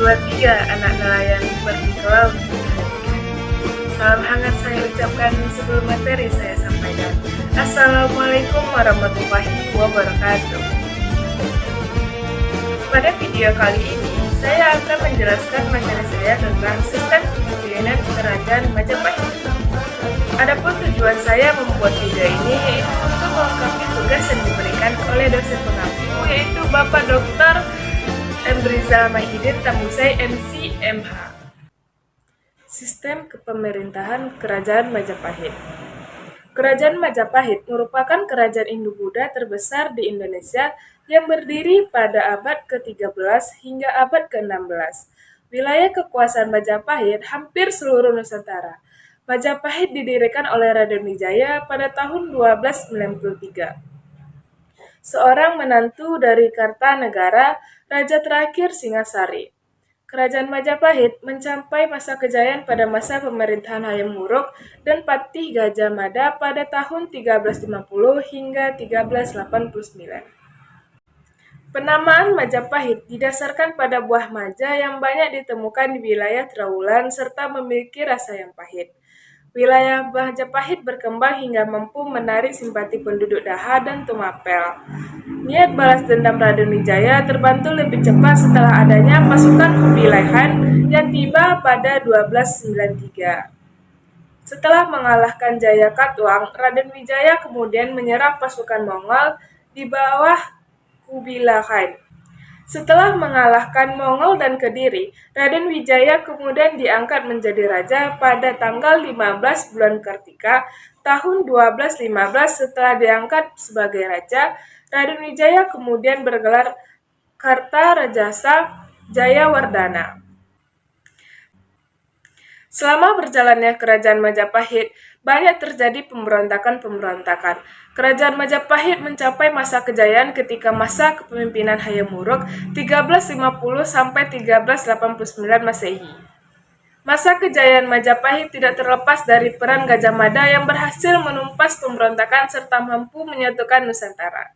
2, 3 anak nelayan pergi ke laut. Salam hangat saya ucapkan sebelum materi saya sampaikan. Assalamualaikum warahmatullahi wabarakatuh. Pada video kali ini, saya akan menjelaskan materi saya tentang sistem kepemimpinan Kerajaan Majapahit. Adapun tujuan saya membuat video ini yaitu untuk melengkapi tugas yang diberikan oleh dosen pengampu, yaitu Bapak Dr. M. Rizal Mahidin Tambusai MC MH. Sistem kepemerintahan Kerajaan Majapahit. Kerajaan Majapahit merupakan kerajaan Hindu-Buddha terbesar di Indonesia yang berdiri pada abad ke-13 hingga abad ke-16. Wilayah kekuasaan Majapahit hampir seluruh Nusantara. Majapahit didirikan oleh Raden Wijaya pada tahun 1293. Seorang menantu dari Kartanegara, raja terakhir Singasari. Kerajaan Majapahit mencapai masa kejayaan pada masa pemerintahan Hayam Wuruk dan Patih Gajah Mada pada tahun 1350 hingga 1389. Penamaan Majapahit didasarkan pada buah maja yang banyak ditemukan di wilayah Trowulan serta memiliki rasa yang pahit. Wilayah Majapahit berkembang hingga mampu menarik simpati penduduk Daha dan Tumapel. Niat balas dendam Raden Wijaya terbantu lebih cepat setelah adanya pasukan Kubilai Khan yang tiba pada 1293. Setelah mengalahkan Jaya Katuang, Raden Wijaya kemudian menyerang pasukan Mongol di bawah Kubilai Khan. Setelah mengalahkan Mongol dan Kediri, Raden Wijaya kemudian diangkat menjadi raja pada tanggal 15 bulan Kartika tahun 1215. Setelah diangkat sebagai raja, Raden Wijaya kemudian bergelar Kartarajasa Jayawardhana. Selama berjalannya Kerajaan Majapahit, banyak terjadi pemberontakan-pemberontakan. Kerajaan Majapahit mencapai masa kejayaan ketika masa kepemimpinan Hayam Wuruk 1350 sampai 1389 Masehi. Masa kejayaan Majapahit tidak terlepas dari peran Gajah Mada yang berhasil menumpas pemberontakan serta mampu menyatukan Nusantara.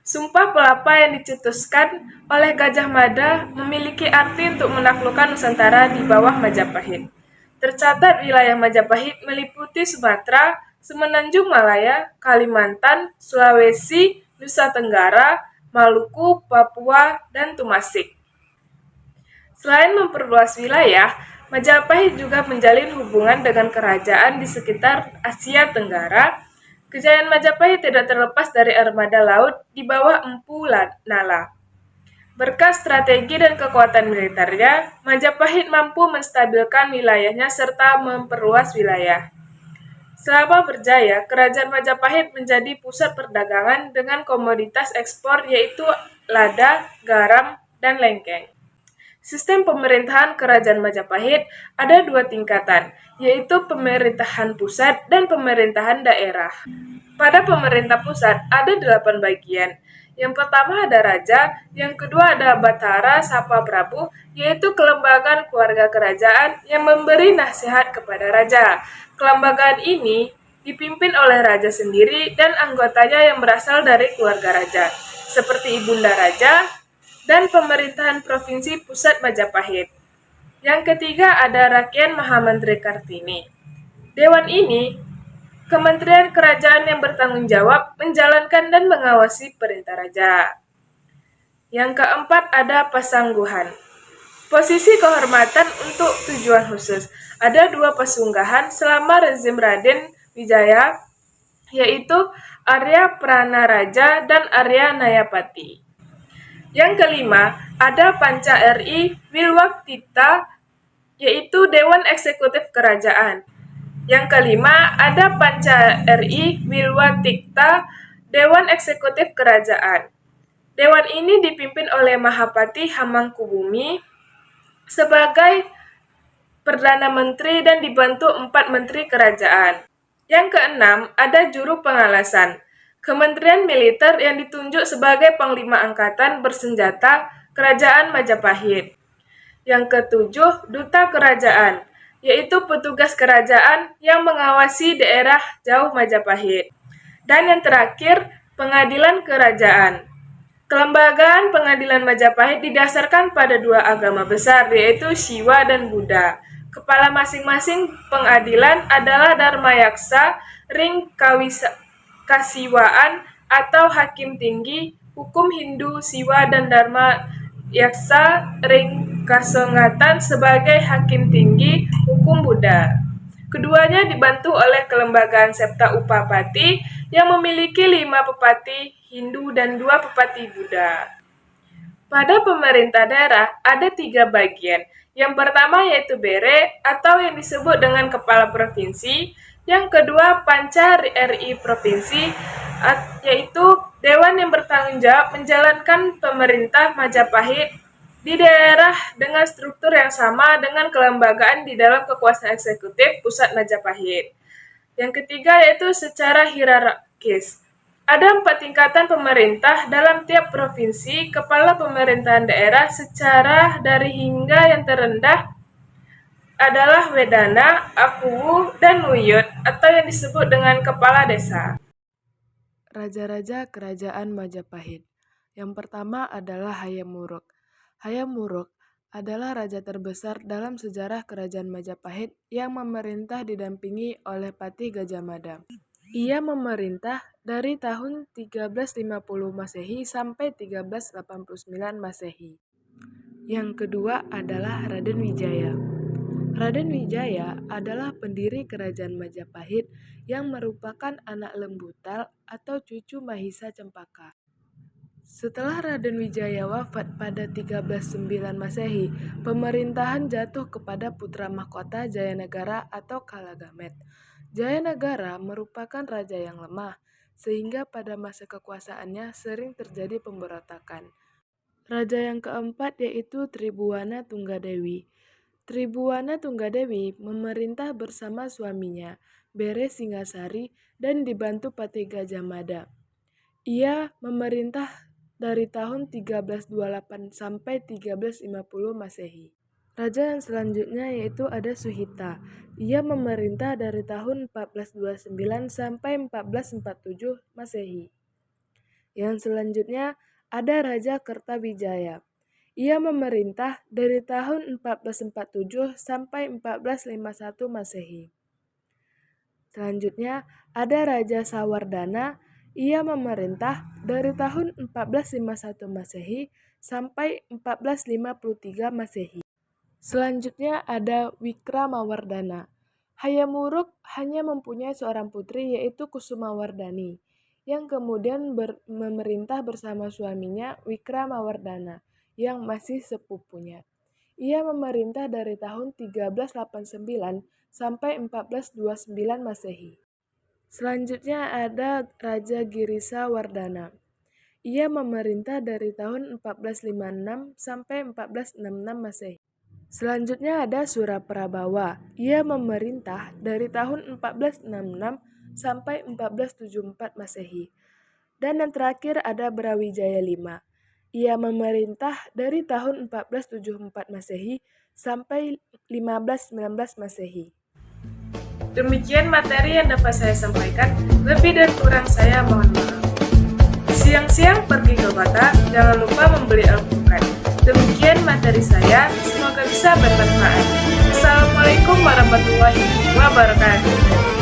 Sumpah Pelapa yang dicetuskan oleh Gajah Mada memiliki arti untuk menaklukkan Nusantara di bawah Majapahit. Tercatat wilayah Majapahit meliputi Sumatera, Semenanjung Malaya, Kalimantan, Sulawesi, Nusa Tenggara, Maluku, Papua, dan Tumasik. Selain memperluas wilayah, Majapahit juga menjalin hubungan dengan kerajaan di sekitar Asia Tenggara. Kejayaan Majapahit tidak terlepas dari armada laut di bawah Empu Nala. Berkat strategi dan kekuatan militernya, Majapahit mampu menstabilkan wilayahnya serta memperluas wilayah. Selama berjaya, Kerajaan Majapahit menjadi pusat perdagangan dengan komoditas ekspor yaitu lada, garam, dan lengkeng. Sistem pemerintahan Kerajaan Majapahit ada 2 tingkatan, yaitu pemerintahan pusat dan pemerintahan daerah. Pada pemerintah pusat ada 8 bagian. Yang pertama ada raja, yang kedua ada Batara Sapa Prabu, yaitu kelembagaan keluarga kerajaan yang memberi nasihat kepada raja. Kelembagaan ini dipimpin oleh raja sendiri dan anggotanya yang berasal dari keluarga raja, seperti Ibunda Raja dan pemerintahan Provinsi Pusat Majapahit. Yang ketiga ada Rakyat Mahamantri Kartini. Dewan ini Kementerian Kerajaan yang bertanggung jawab menjalankan dan mengawasi perintah raja. Yang keempat ada pasangguhan. Posisi kehormatan untuk tujuan khusus. Ada 2 pasunggahan selama rezim Raden Wijaya, yaitu Arya Pranaraja dan Arya Nayapati. Yang kelima ada Panca RI Wilwaktita, yaitu Dewan Eksekutif Kerajaan. Yang kelima, ada Panca RI Wilwatikta, Dewan Eksekutif Kerajaan. Dewan ini dipimpin oleh Mahapati Hamangkubumi sebagai Perdana Menteri dan dibantu 4 Menteri Kerajaan. Yang keenam, ada Juru Pengalasan, Kementerian Militer yang ditunjuk sebagai Panglima Angkatan Bersenjata Kerajaan Majapahit. Yang ketujuh, Duta Kerajaan, yaitu petugas kerajaan yang mengawasi daerah jauh Majapahit. Dan yang terakhir, Pengadilan Kerajaan. Kelembagaan pengadilan Majapahit didasarkan pada dua agama besar, yaitu Siwa dan Buddha. Kepala masing-masing pengadilan adalah Dharma Yaksa, Ring Kasiwaan atau Hakim Tinggi, Hukum Hindu Siwa dan Dharma Yaksa Ring Kasengatan sebagai Hakim Tinggi, Hukum Buddha. Keduanya dibantu oleh Kelembagaan Septa Upapati yang memiliki 5 pepati Hindu dan 2 pepati Buddha. Pada pemerintah daerah ada 3 bagian. Yang pertama yaitu Bere atau yang disebut dengan Kepala Provinsi. Yang kedua Panca RI Provinsi, yaitu Dewan yang bertanggung jawab menjalankan pemerintah Majapahit di daerah dengan struktur yang sama dengan kelembagaan di dalam kekuasaan eksekutif pusat Majapahit. Yang ketiga yaitu secara hierarkis. Ada 4 tingkatan pemerintah dalam tiap provinsi. Kepala pemerintahan daerah secara dari hingga yang terendah adalah Wedana, Akuwu, dan Wiyut atau yang disebut dengan kepala desa. Raja-raja Kerajaan Majapahit. Yang pertama adalah Hayam Wuruk. Hayam Wuruk adalah raja terbesar dalam sejarah Kerajaan Majapahit yang memerintah didampingi oleh Patih Gajah Mada. Ia memerintah dari tahun 1350 Masehi sampai 1389 Masehi. Yang kedua adalah Raden Wijaya. Raden Wijaya adalah pendiri Kerajaan Majapahit yang merupakan anak Lembutal atau cucu Mahisa Cempaka. Setelah Raden Wijaya wafat pada 1309 Masehi, pemerintahan jatuh kepada putra mahkota Jayanagara atau Kalagamet. Jayanagara merupakan raja yang lemah, sehingga pada masa kekuasaannya sering terjadi pemberontakan. Raja yang keempat yaitu Tribhuwana Tunggadewi. Tribhuwana Tunggadewi memerintah bersama suaminya, Bere Singasari, dan dibantu Patih Gajah Mada. Ia memerintah dari tahun 1328 sampai 1350 Masehi. Raja yang selanjutnya yaitu ada Suhita. Ia memerintah dari tahun 1429 sampai 1447 Masehi. Yang selanjutnya ada Raja Kertawijaya. Ia memerintah dari tahun 1447 sampai 1451 Masehi. Selanjutnya ada Raja Sawardana. Ia memerintah dari tahun 1451 Masehi sampai 1453 Masehi. Selanjutnya ada Wikramawardhana. Hayam Wuruk hanya mempunyai seorang putri yaitu Kusumawardhani, yang kemudian memerintah bersama suaminya Wikramawardhana yang masih sepupunya. Ia memerintah dari tahun 1389 sampai 1429 Masehi. Selanjutnya ada Raja Girisa Wardhana. Ia memerintah dari tahun 1456 sampai 1466 Masehi. Selanjutnya ada Suraprabawa. Ia memerintah dari tahun 1466 sampai 1474 Masehi. Dan yang terakhir ada Brawijaya V. Ia memerintah dari tahun 1474 Masehi sampai 1519 Masehi. Demikian materi yang dapat saya sampaikan. Lebih dan kurang saya mohon maaf. Siang-siang pergi ke kota, jangan lupa membeli alpukat. Demikian materi saya, semoga bisa bermanfaat. Assalamualaikum warahmatullahi wabarakatuh.